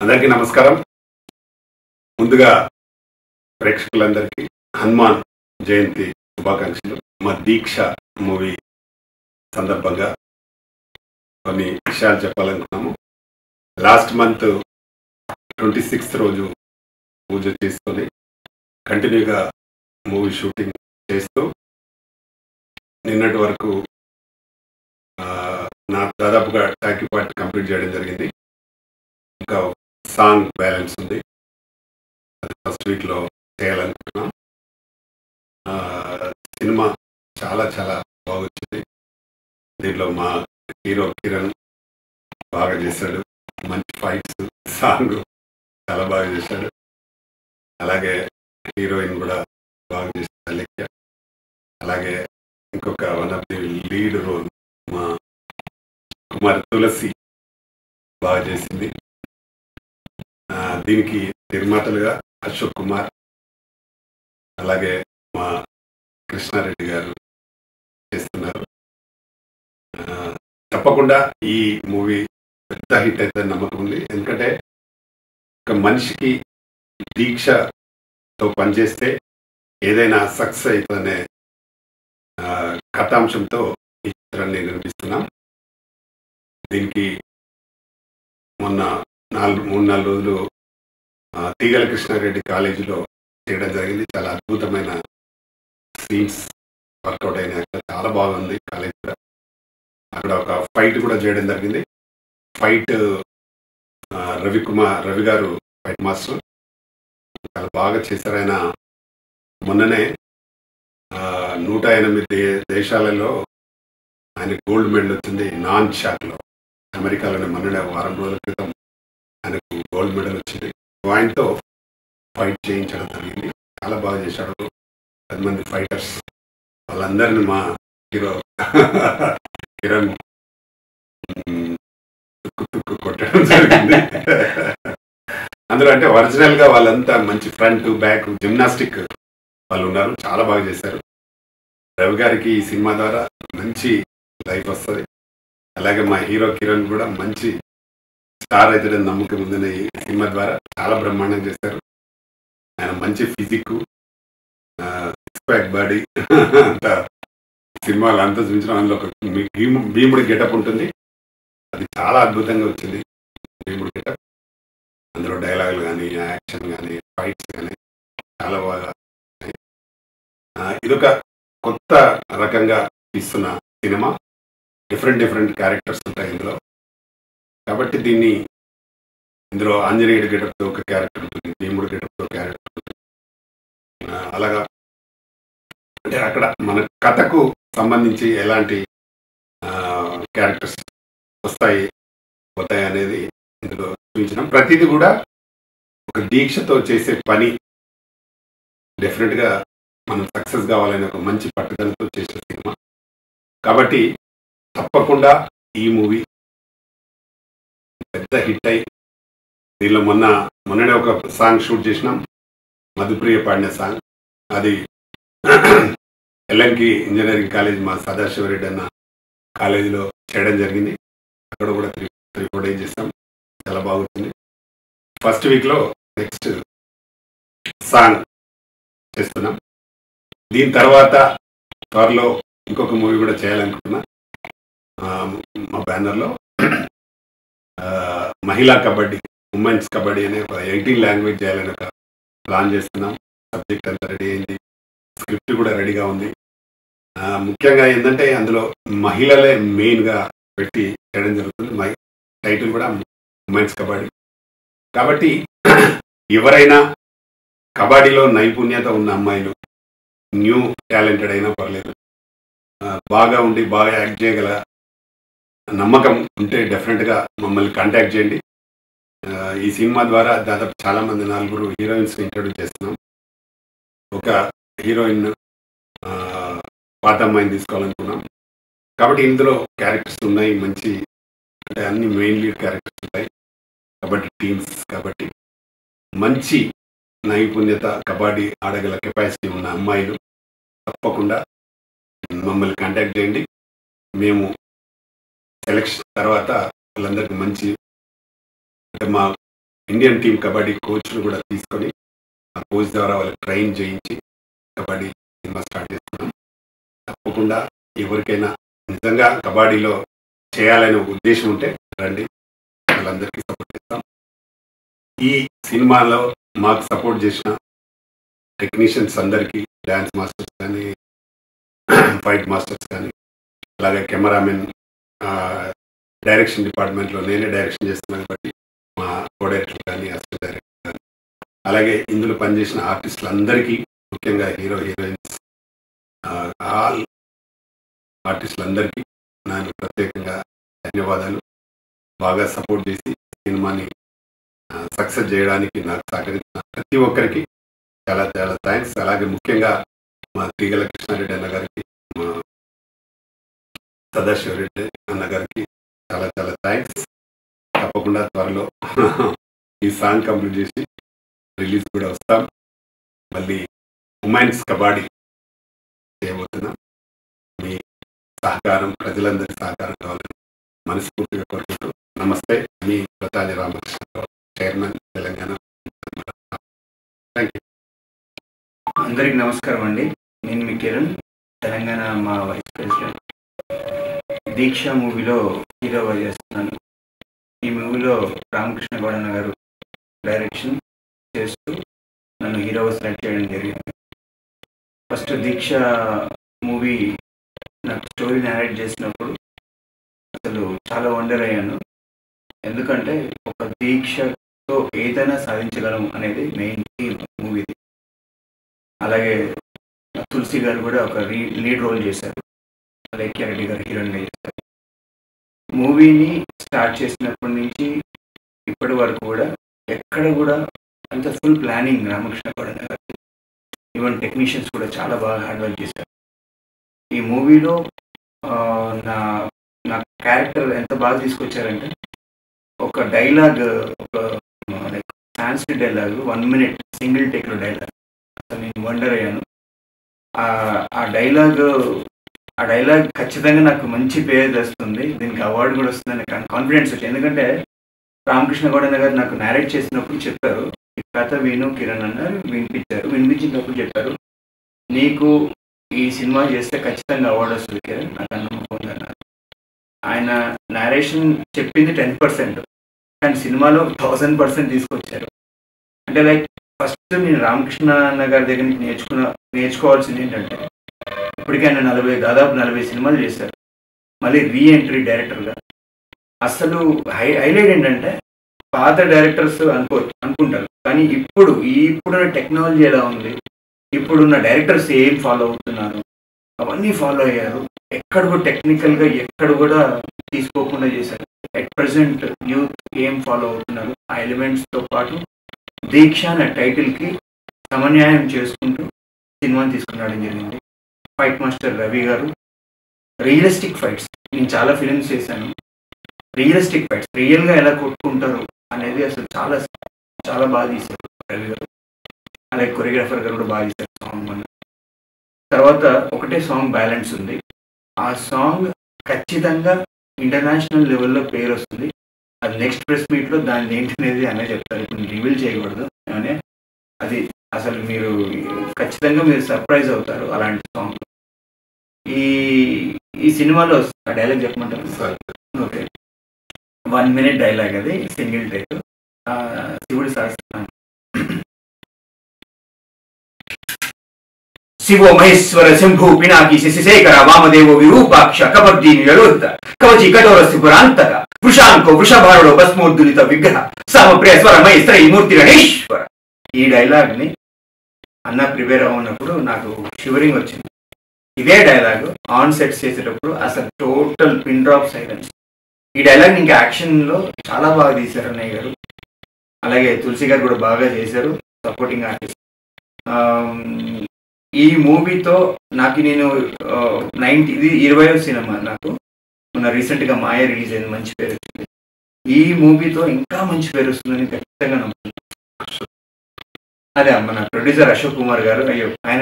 అందరికీ నమస్కారం. ముందుగా ప్రేక్షకులందరికీ హనుమాన్ జయంతి శుభాకాంక్షలు. మా దీక్ష మూవీ సందర్భంగా కొన్ని విషయాలు చెప్పాలనుకున్నాము. లాస్ట్ మంత్ 26th రోజు పూజ చేసుకొని కంటిన్యూగా మూవీ షూటింగ్ చేస్తూ నిన్నటి వరకు నా దాదాపుగా టాకీ పార్ట్ కంప్లీట్ చేయడం జరిగింది. ఇంకా సాంగ్ బ్యాలెన్స్ ఉంది, అది ఫస్ట్ వీక్లో చేయాలనుకుంటున్నాం. సినిమా చాలా చాలా బాగా వచ్చింది. దీంట్లో మా హీరో కిరణ్ బాగా చేశాడు, మంచి ఫైట్స్, సాంగ్ చాలా బాగా చేశాడు. అలాగే హీరోయిన్ కూడా బాగా చేశాడు లెక్క. అలాగే ఇంకొక one of the lead role మా కుమార్ తులసి బాగా చేసింది. దీనికి నిర్మాతలుగా అశోక్ కుమార్, అలాగే మా కృష్ణారెడ్డి గారు చేస్తున్నారు. తప్పకుండా ఈ మూవీ పెద్ద హిట్ అయితే నమ్మకం ఉంది. ఎందుకంటే ఒక మనిషికి దీక్షతో పనిచేస్తే ఏదైనా సక్సెస్ అవుతుందనే కథాంశంతో ఈ చిత్రాన్ని నిర్మిస్తున్నాం. దీనికి మొన్న 3-4 రోజులు తీగల కృష్ణారెడ్డి కాలేజీలో చేయడం జరిగింది. చాలా అద్భుతమైన సీన్స్ వర్కౌట్ అయినాయి. చాలా బాగుంది కాలేజ్. అక్కడ ఒక ఫైట్ కూడా చేయడం జరిగింది. ఫైట్ రవి గారు ఫైట్ మాస్టర్ చాలా బాగా చేశారు. ఆయన మొన్ననే 108 దేశాలలో ఆయన గోల్డ్ మెడల్ వచ్చింది. నాన్ షాట్లో అమెరికాలోనే మొన్ననే వారం రోజుల క్రితం ఆయనకు గోల్డ్ మెడల్ వచ్చింది. ఆయనతో ఫైట్ చేయించడం జరిగింది. చాలా బాగా చేశాడు. 10 మంది ఫైటర్స్, వాళ్ళందరినీ మా హీరో కిరణ్ తుక్కు కొట్టడం జరిగింది. అందులో అంటే ఒరిజినల్గా వాళ్ళంతా మంచి ఫ్రంట్ బ్యాక్ జిమ్నాస్టిక్ వాళ్ళు ఉన్నారు. చాలా బాగా చేశారు. రవి గారికి ఈ సినిమా ద్వారా మంచి లైఫ్ వస్తుంది. అలాగే మా హీరో కిరణ్ కూడా మంచి స్టార్ అవుతాడని నమ్మకం ఉందని ఈ సినిమా ద్వారా చాలా బ్రహ్మాండంగా చేశారు. ఆయన మంచి ఫిజిక్, సిక్స్ బాడీ అంతా సినిమాలు అంతా చూపించడం. అందులో ఒక భీముడి గెటప్ ఉంటుంది, అది చాలా అద్భుతంగా వచ్చింది. భీముడి గెటప్, అందులో డైలాగులు కానీ యాక్షన్ కానీ ఫైట్స్ కానీ చాలా బాగా. ఇదొక కొత్త రకంగా తీస్తున్న సినిమా. డిఫరెంట్ క్యారెక్టర్స్ ఉంటాయి ఇందులో. కాబట్టి ఇందులో ఆంజనేయుడి గెటప్తో ఒక క్యారెక్టర్ ఉంటుంది, భీముడి గెటప్తో క్యారెక్టర్ ఉంటుంది. అలాగా అంటే అక్కడ మన కథకు సంబంధించి ఎలాంటి క్యారెక్టర్స్ పోతాయి అనేది ఇందులో చూపించడం. ప్రతిదీ కూడా ఒక దీక్షతో చేసే పని. డెఫినెట్గా మనం సక్సెస్ కావాలనే ఒక మంచి పట్టుదలతో చేసే సినిమా. కాబట్టి తప్పకుండా ఈ మూవీ పెద్ద హిట్ అయి, దీనిలో మొన్ననే ఒక సాంగ్ షూట్ చేసినాం, మధుప్రియ పాడిన సాంగ్. అది ఎల్ఎంకి ఇంజనీరింగ్ కాలేజ్ మా సదాశివరెడ్డి అన్న కాలేజీలో చేయడం జరిగింది. అక్కడ కూడా 3-4 days చేస్తాం. చాలా బాగుంటుంది. ఫస్ట్ వీక్లో నెక్స్ట్ సాంగ్ చేస్తున్నాం. దీని తర్వాత త్వరలో ఇంకొక మూవీ కూడా చేయాలనుకుంటున్నా. మా బ్యానర్లో మహిళా కబడ్డీ, ఉమెన్స్ కబడ్డీ అనే ఒక 18 లాంగ్వేజ్ చేయాలని ఒక ప్లాన్ చేస్తున్నాం. సబ్జెక్ట్ అంతా రెడీ అయింది, స్క్రిప్ట్ కూడా రెడీగా ఉంది. ముఖ్యంగా ఏంటంటే అందులో మహిళలే మెయిన్గా పెట్టి చేయడం జరుగుతుంది. టైటిల్ కూడా ఉమెన్స్ కబడ్డీ. కాబట్టి ఎవరైనా కబడ్డీలో నైపుణ్యత ఉన్న అమ్మాయిలు, న్యూ టాలెంటెడ్ అయినా పర్లేదు, బాగా ఉండి బాగా యాక్ట్ చేయగల నమ్మకం ఉంటే డెఫినెట్గా మమ్మల్ని కాంటాక్ట్ చేయండి. ఈ సినిమా ద్వారా దాదాపు చాలామంది 4 హీరోయిన్స్ని ఇంట్రడ్యూస్ చేస్తున్నాం. ఒక హీరోయిన్ పాత అమ్మాయిని తీసుకోవాలనుకున్నాం. కాబట్టి ఇందులో క్యారెక్టర్స్ ఉన్నాయి, మంచి అంటే అన్ని మెయిన్ లీడ్ క్యారెక్టర్స్ ఉంటాయి. కబడ్డీ టీమ్స్ కాబట్టి మంచి నైపుణ్యత, కబడ్డీ ఆడగల కెపాసిటీ ఉన్న అమ్మాయిలు తప్పకుండా మమ్మల్ని కాంటాక్ట్ చేయండి. మేము సెలెక్షన్ తర్వాత వాళ్ళందరికీ మంచి అంటే మా ఇండియన్ టీం కబడ్డీ కోచ్ను కూడా తీసుకొని ఆ కోచ్ ద్వారా వాళ్ళకి ట్రైన్ చేయించి కబడ్డీ సినిమా స్టార్ట్ చేస్తున్నాం. తప్పకుండా ఎవరికైనా నిజంగా కబడ్డీలో చేయాలనే ఉద్దేశం ఉంటే రండి, వాళ్ళందరికీ సపోర్ట్ చేస్తాం. ఈ సినిమాలో మాకు సపోర్ట్ చేసిన టెక్నీషియన్స్ అందరికీ, డ్యాన్స్ మాస్టర్స్ కానీ, ఫైట్ మాస్టర్స్ కానీ, అలాగే కెమెరామెన్, డైరెక్షన్ డిపార్ట్మెంట్లో నేనే డైరెక్షన్ చేస్తున్నాను కాబట్టి మా కో డైరెక్టర్ కానీ, అసిస్టెంట్ డైరెక్టర్ కానీ, అలాగే ఇందులో పనిచేసిన ఆర్టిస్టులందరికీ, ముఖ్యంగా హీరో హీరోయిన్స్, ఆల్ ఆర్టిస్టులందరికీ నేను ప్రత్యేకంగా ధన్యవాదాలు. బాగా సపోర్ట్ చేసి సినిమాని సక్సెస్ చేయడానికి నాకు సహకరించిన ప్రతి ఒక్కరికి చాలా చాలా థ్యాంక్స్. అలాగే ముఖ్యంగా మా తీగల కృష్ణారెడ్డి అన్న గారికి, మా సదాశివరెడ్డి అన్న గారికి చాలా చాలా థ్యాంక్స్. తప్పకుండా త్వరలో ఈ సాంగ్ కంప్లీట్ చేసి రిలీజ్ కూడా వస్తాం. మళ్ళీ ఉమెన్స్ కబడ్డీ చేయబోతున్నాం. మీ సహకారం, ప్రజలందరి సహకారం కావాలని మనస్ఫూర్తిగా కోరుకుంటూ, నమస్తే. మీ Pratani Ramakrishna Rao, chairman, Telangana. Thank you. అందరికి నమస్కారం అండి. నేను మీ కిరణ్, తెలంగాణ మా వైస్ ప్రెసిడెంట్. దీక్ష మూవీలో హీరోగా చేస్తున్నాను. ఈ మూవీలో రామకృష్ణ గౌడన్న గారు డైరెక్షన్ చేస్తూ నన్ను హీరోగా సెలెక్ట్ చేయడం జరిగింది. ఫస్ట్ దీక్ష మూవీ నాకు స్టోరీ నేరేట్ చేసినప్పుడు అసలు చాలా వండర్ అయ్యాను. ఎందుకంటే ఒక దీక్షతో ఏదైనా సాధించగలం అనేది మెయిన్ థీమ్ మూవీది. అలాగే తులసి గారు కూడా ఒక లీడ్ రోల్ చేశారు, లేఖ్య రెడ్డి గారు హీరోయిన్గా చేశారు. మూవీని స్టార్ట్ చేసినప్పటి నుంచి ఇప్పటి వరకు కూడా ఎక్కడ కూడా అంత ఫుల్ ప్లానింగ్ రామకృష్ణ గౌడన్న గారు. ఈవెన్ టెక్నీషియన్స్ కూడా చాలా బాగా హార్డ్ వర్క్ చేశారు. ఈ మూవీలో నా నా క్యారెక్టర్ ఎంత బాగా తీసుకొచ్చారంటే, ఒక డైలాగ్, ఒక like Sanskrit dialogue, 1 minute single టేక్లో డైలాగ్. అసలు నేను వండర్ అయ్యాను. ఆ డైలాగ్ ఖచ్చితంగా నాకు మంచి పేరు తెస్తుంది, దీనికి అవార్డు కూడా వస్తుందని కాన్ఫిడెన్స్ వచ్చింది. ఎందుకంటే రామకృష్ణ గౌడన్న గారు నాకు నేరేట్ చేసినప్పుడు చెప్పారు, ఈ కథ విను కిరణ్ అన్నారు, వినిపించినప్పుడు చెప్పారు, నీకు ఈ సినిమా చేస్తే ఖచ్చితంగా అవార్డు వస్తుంది కిరణ్, నాకు నమ్మకం ఉందన్నారు. ఆయన నేరేషన్ చెప్పింది 10%, కానీ సినిమాలో 1000% తీసుకొచ్చారు. అంటే లైక్ ఫస్ట్ నేను రామకృష్ణ అన్న గారి దగ్గర నుంచి నేర్చుకోవాల్సింది ఏంటంటే, ఇప్పటికైనా దాదాపు 40 సినిమాలు చేశారు. మళ్ళీ రీఎంట్రీ డైరెక్టర్గా. అసలు హైలైట్ ఏంటంటే, పాత డైరెక్టర్స్ అనుకుంటారు, కానీ ఇప్పుడున్న టెక్నాలజీ ఎలా ఉంది, ఇప్పుడున్న డైరెక్టర్స్ ఏం ఫాలో అవుతున్నారు, అవన్నీ ఫాలో అయ్యారు. ఎక్కడ కూడా టెక్నికల్గా ఎక్కడ కూడా తీసుకోకుండా చేశారు. అట్ ప్రజెంట్ యూత్ ఏం ఫాలో అవుతున్నారు, ఆ ఎలిమెంట్స్తో పాటు దీక్ష అనే టైటిల్కి సమన్యాయం చేసుకుంటూ సినిమాని తీసుకురావడం జరిగింది. ఫైట్ మాస్టర్ రవి గారు, రియలిస్టిక్ ఫైట్స్, నేను చాలా ఫిలిమ్స్ చేశాను, రియలిస్టిక్ ఫైట్స్ రియల్గా ఎలా కొట్టుకుంటారు అనేది అసలు చాలా చాలా బాగా తీశారు రవి గారు. అలాగే కొరియోగ్రాఫర్ గారు కూడా బాగా తీశారు సాంగ్. మన తర్వాత ఒకటే సాంగ్ బ్యాలెన్స్ ఉంది. ఆ సాంగ్ ఖచ్చితంగా ఇంటర్నేషనల్ లెవెల్లో పేరు వస్తుంది. అది నెక్స్ట్ ప్రెస్ మీట్లో దాన్ని ఏంటనేది అనే చెప్తారు, ఇప్పుడు రివీల్ చేయకూడదు అనే. అది అసలు ఖచ్చితంగా మీరు సర్ప్రైజ్ అవుతారు అలాంటి సాంగ్. ఈ సినిమాలో ఆ డైలాగ్ చెప్పమంటారు? ఓకే, 1 minute డైలాగ్, అది సింగిల్ టేక్. శివుడి సహస్రనామం. శివో మహేశ్వర శంభు పినాకి శశిశేఖర వామదేవో విరూపాక్ష కబర్దీని యలోహిత కవచి కఠోర శిపురాంతక వృషాంకో వృషభారుడో భస్మోద్దులిత విగ్రహ సమప్రియ స్వరమై శ్రీ మూర్తి గణేశ్వర. ఈ డైలాగ్ ని అన్న ప్రిపేర్ అవున్నప్పుడు నాకు షివరింగ్ వచ్చింది. ఇదే డైలాగ్ ఆన్ సెట్స్ చేసేటప్పుడు అసలు టోటల్ పిన్ డ్రాప్ సైలెన్స్. ఈ డైలాగ్ ఇంకా యాక్షన్లో చాలా బాగా తీశారు అన్నయ్య గారు. అలాగే తులసి గారు కూడా బాగా చేశారు, సపోర్టింగ్ ఆర్టిస్ట్. ఈ మూవీతో నాకు ఇది 20వ సినిమా. నాకు మొన్న రీసెంట్గా మాయ రిలీజ్ అయింది, మంచి పేరు వచ్చింది. ఈ మూవీతో ఇంకా మంచి పేరు వస్తుందని ఖచ్చితంగా నమ్ముతున్నాను. అదే మన ప్రొడ్యూసర్ అశోక్ కుమార్ గారు, అయ్యో ఆయన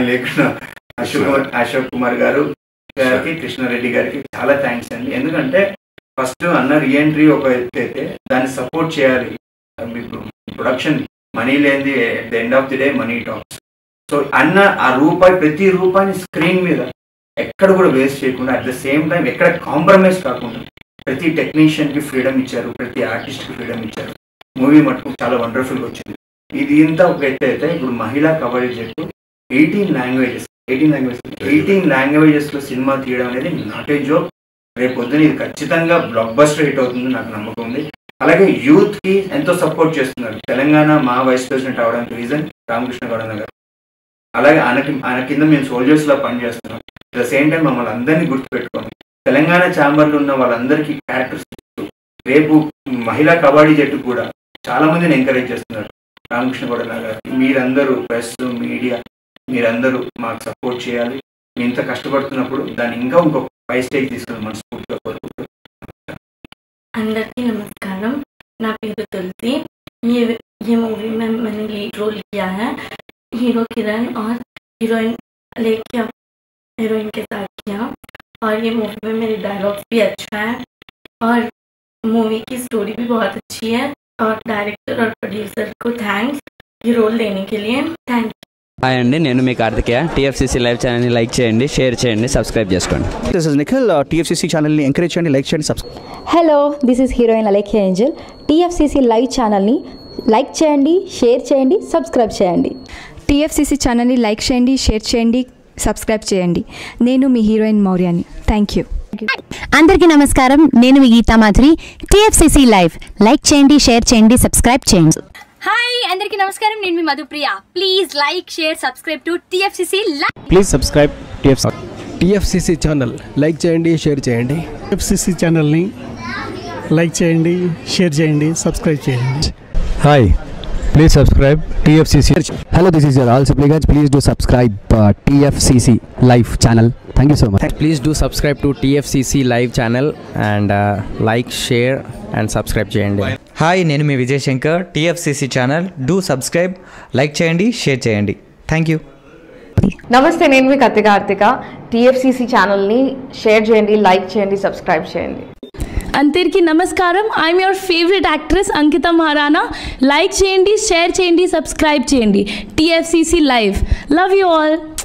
లేకుండా అశోక్ కుమార్ గారికి, కృష్ణారెడ్డి గారికి చాలా థ్యాంక్స్ అండి. ఎందుకంటే ఫస్ట్ అన్న రీఎంట్రీ ఒక ఎత్తు అయితే దాన్ని సపోర్ట్ చేయాలి, ఇప్పుడు ప్రొడక్షన్ మనీ లేనిది the end of the day money talks. So అన్న ఆ రూపాయి, ప్రతి రూపాయిని స్క్రీన్ మీద ఎక్కడ కూడా వేస్ట్ చేయకుండా, అట్ ద సేమ్ టైం ఎక్కడ కాంప్రమైజ్ కాకుండా ప్రతి టెక్నీషియన్కి ఫ్రీడమ్ ఇచ్చారు, ప్రతి ఆర్టిస్ట్కి ఫ్రీడమ్ ఇచ్చారు. మూవీ మటుకు చాలా వండర్ఫుల్గా వచ్చింది. ఇది ఇంత ఒక ఎత్తు అయితే ఇప్పుడు మహిళా కబడ్డీ జట్టు 18 లాంగ్వేజెస్లో సినిమా తీయడం అనేది నాట్ ఏ జోక్. రేపు పొద్దున ఇది ఖచ్చితంగా బ్లాక్ బస్టర్ హిట్ అవుతుంది నాకు నమ్మకం ఉంది. అలాగే యూత్కి ఎంతో సపోర్ట్ చేస్తున్నారు. తెలంగాణ మా వైస్ ప్రెసిడెంట్ అవడానికి రీజన్ రామకృష్ణ గౌడన్న గారు. అలాగే ఆయన కింద మేము సోల్జర్స్లా పనిచేస్తున్నాం. అట్ ద సేమ్ టైం మమ్మల్ని అందరినీ గుర్తుపెట్టుకోండి. తెలంగాణ ఛాంబర్లో ఉన్న వాళ్ళందరికీ క్యారెక్టర్స్ ఇస్తూ రేపు మహిళా కబడ్డీ జట్టు కూడా చాలా మందిని ఎంకరేజ్ చేస్తున్నారు రామకృష్ణ గౌడన్న గారు. మీరందరూ ప్రెస్, మీడియా, మీరందరూ మాకు సపోర్ట్ చేయాలి. మేము ఇంత కష్టపడుతున్నప్పుడు దాన్ని ఇంకా ఇంకొక పై స్టేజ్ తీసుకుని మనస్ఫూర్తిగా కోరుకుంటున్నాం. అందరికీ నమస్కారం. నా పేరు తులसी. ये मूवी में मैंने लीड रोल किया है. हीरो किरण और हीरोइन अलेख्या हीरोइन के साथ किया. और ये मूवी में मेरे डायलॉग्स भी अच्छा है और मूवी की स्टोरी भी बहुत अच्छी है. और डायरेक्टर और प्रोड्यूसर को थैंक्स ये रोल देने के लिए. Thank you. హాయ్ అండి, నేను మీ కార్తికేయ. టీఎఫ్సీసీ లైవ్ ఛానల్ని లైక్ చేయండి, షేర్ చేయండి, సబ్స్క్రైబ్ చేసుకోండి. This is Nikhil. టీఎఫ్సీసీ ఛానల్ని ఎంకరేజ్ చేయండి, లైక్ చేయండి, subscribe. Hello, this is heroine Alekhya Angel. TFCC live ఛానల్ని లైక్ చేయండి, షేర్ చేయండి, సబ్స్క్రైబ్ చేయండి. టీఎఫ్సీసీ ఛానల్ని లైక్ చేయండి, షేర్ చేయండి, సబ్స్క్రైబ్ చేయండి. నేను మీ హీరోయిన్ మౌర్యాని. Thank you. అందరికీ నమస్కారం. నేను మీ Geetha Madhuri. TFCC live like చేయండి, షేర్ చేయండి, సబ్స్క్రైబ్ చేయండి. హాయ్ అందరికీ నమస్కారం. నేను మీ Madhupriya. Please like, share, subscribe to TFCC live. Please subscribe TFCC channel like చేయండి, షేర్ చేయండి. టీఎఫ్సీసీ ఛానల్ని లైక్ చేయండి, షేర్ చేయండి, సబ్స్క్రైబ్ చేయండి. Hi, please subscribe TFCC. Hello, this is your ఆల్ Sipligunj. Please do subscribe TFCC live channel. Thank you so much. Please do subscribe to TFCC live channel and like, share and subscribe చేయండి. Hi, నేను మీ Vijay Shankar. TFCC channel do subscribe, like చేయండి, share చేయండి. Thank you. నమస్తే, నేను మీ Karthika. TFCC ఛానల్ని share చేయండి, like చేయండి, సబ్స్క్రైబ్ చేయండి. అందరికీ నమస్కారం. I'm your favourite actress Ankita Maharana. Like చేయండి, షేర్ చేయండి, సబ్స్క్రైబ్ చేయండి. TFCC live. Love you all.